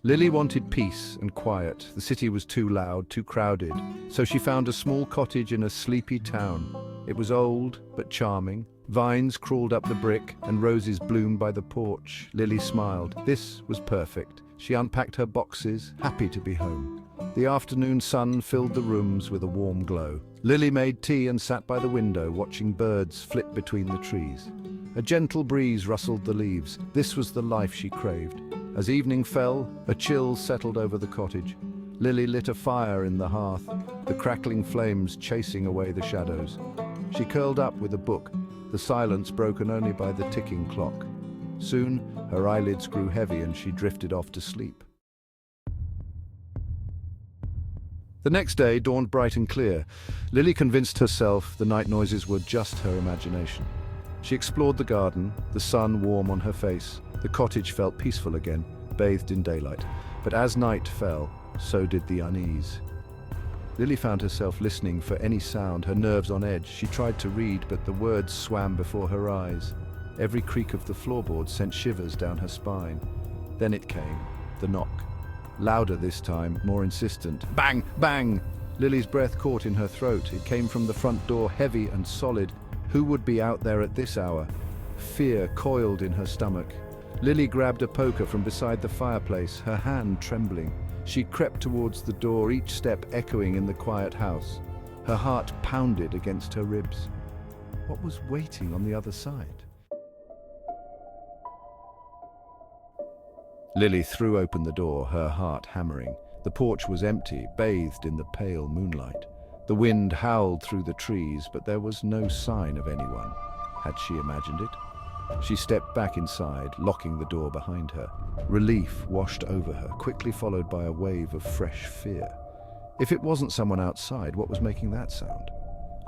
Lily wanted peace and quiet. The city was too loud, too crowded, so she found a small cottage in a sleepy town. It was old, but charming. Vines crawled up the brick and roses bloomed by the porch. Lily smiled. This was perfect. She unpacked her boxes, happy to be home. The afternoon sun filled the rooms with a warm glow. Lily made tea and sat by the window, watching birds flit between the trees. A gentle breeze rustled the leaves. This was the life she craved. As evening fell, a chill settled over the cottage. Lily lit a fire in the hearth, the crackling flames chasing away the shadows. She curled up with a book, the silence broken only by the ticking clock. Soon, her eyelids grew heavy and she drifted off to sleep. The next day dawned bright and clear. Lily convinced herself the night noises were just her imagination. She explored the garden, the sun warm on her face. The cottage felt peaceful again, bathed in daylight. But as night fell, so did the unease. Lily found herself listening for any sound, her nerves on edge. She tried to read, but the words swam before her eyes. Every creak of the floorboards sent shivers down her spine. Then it came, the knock. Louder this time, more insistent. Bang! Bang! Lily's breath caught in her throat. It came from the front door, heavy and solid. Who would be out there at this hour? Fear coiled in her stomach. Lily grabbed a poker from beside the fireplace, her hand trembling. She crept towards the door, each step echoing in the quiet house. Her heart pounded against her ribs. What was waiting on the other side? Lily threw open the door, her heart hammering. The porch was empty, bathed in the pale moonlight. The wind howled through the trees, but there was no sign of anyone. Had she imagined it? She stepped back inside, locking the door behind her. Relief washed over her, quickly followed by a wave of fresh fear. If it wasn't someone outside, what was making that sound?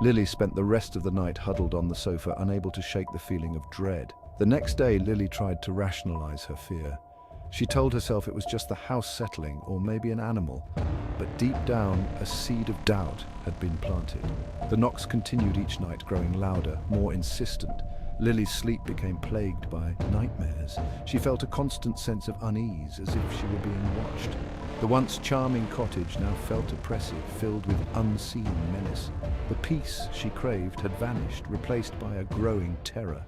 Lily spent the rest of the night huddled on the sofa, unable to shake the feeling of dread. The next day, Lily tried to rationalize her fear. She told herself it was just the house settling, or maybe an animal. But deep down, a seed of doubt had been planted. The knocks continued each night, growing louder, more insistent. Lily's sleep became plagued by nightmares. She felt a constant sense of unease, as if she were being watched. The once charming cottage now felt oppressive, filled with unseen menace. The peace she craved had vanished, replaced by a growing terror.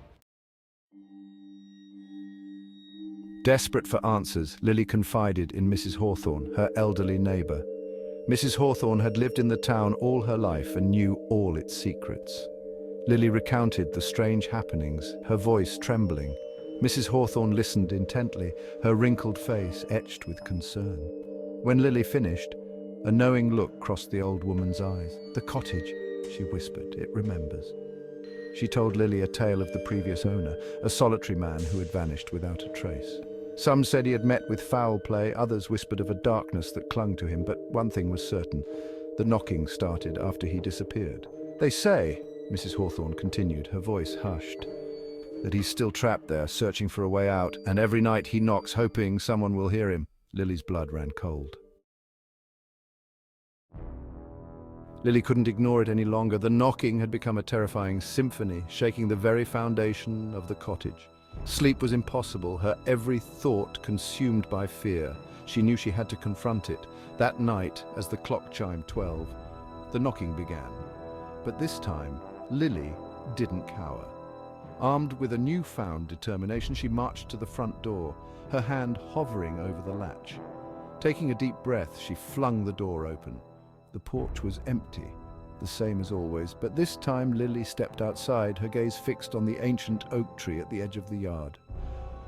Desperate for answers, Lily confided in Mrs. Hawthorne, her elderly neighbour. Mrs. Hawthorne had lived in the town all her life and knew all its secrets. Lily recounted the strange happenings, her voice trembling. Mrs. Hawthorne listened intently, her wrinkled face etched with concern. When Lily finished, a knowing look crossed the old woman's eyes. "The cottage," she whispered, "it remembers." She told Lily a tale of the previous owner, a solitary man who had vanished without a trace. Some said he had met with foul play, others whispered of a darkness that clung to him, but one thing was certain: the knocking started after he disappeared. "They say," Mrs. Hawthorne continued, her voice hushed, "that he's still trapped there, searching for a way out, and every night he knocks, hoping someone will hear him." Lily's blood ran cold. Lily couldn't ignore it any longer. The knocking had become a terrifying symphony, shaking the very foundation of the cottage. Sleep was impossible, her every thought consumed by fear. She knew she had to confront it. That night, as the clock chimed 12, the knocking began. But this time, Lily didn't cower. Armed with a newfound determination, she marched to the front door, her hand hovering over the latch. Taking a deep breath, she flung the door open. The porch was empty, the same as always, but this time Lily stepped outside, her gaze fixed on the ancient oak tree at the edge of the yard.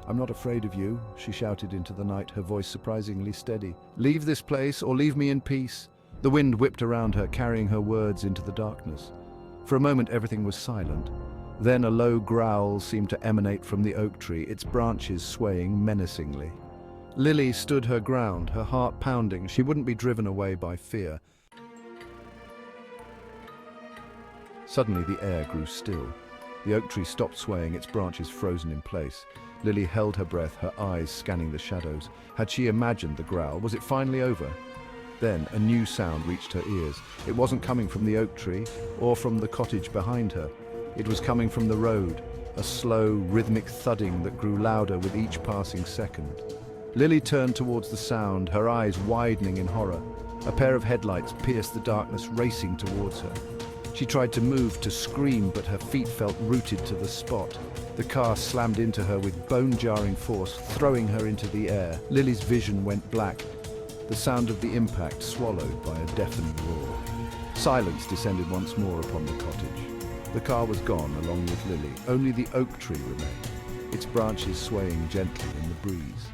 "I'm not afraid of you," she shouted into the night, her voice surprisingly steady. "Leave this place or leave me in peace." The wind whipped around her, carrying her words into the darkness. For a moment everything was silent. Then a low growl seemed to emanate from the oak tree, its branches swaying menacingly. Lily stood her ground, her heart pounding. She wouldn't be driven away by fear. Suddenly the air grew still. The oak tree stopped swaying, its branches frozen in place. Lily held her breath, her eyes scanning the shadows. Had she imagined the growl? Was it finally over? Then a new sound reached her ears. It wasn't coming from the oak tree or from the cottage behind her. It was coming from the road, a slow, rhythmic thudding that grew louder with each passing second. Lily turned towards the sound, her eyes widening in horror. A pair of headlights pierced the darkness, racing towards her. She tried to move, to scream, but her feet felt rooted to the spot. The car slammed into her with bone-jarring force, throwing her into the air. Lily's vision went black, the sound of the impact swallowed by a deafening roar. Silence descended once more upon the cottage. The car was gone along with Lily. Only the oak tree remained, its branches swaying gently in the breeze.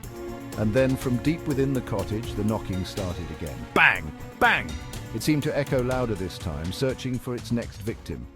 And then from deep within the cottage, the knocking started again. Bang! Bang! It seemed to echo louder this time, searching for its next victim.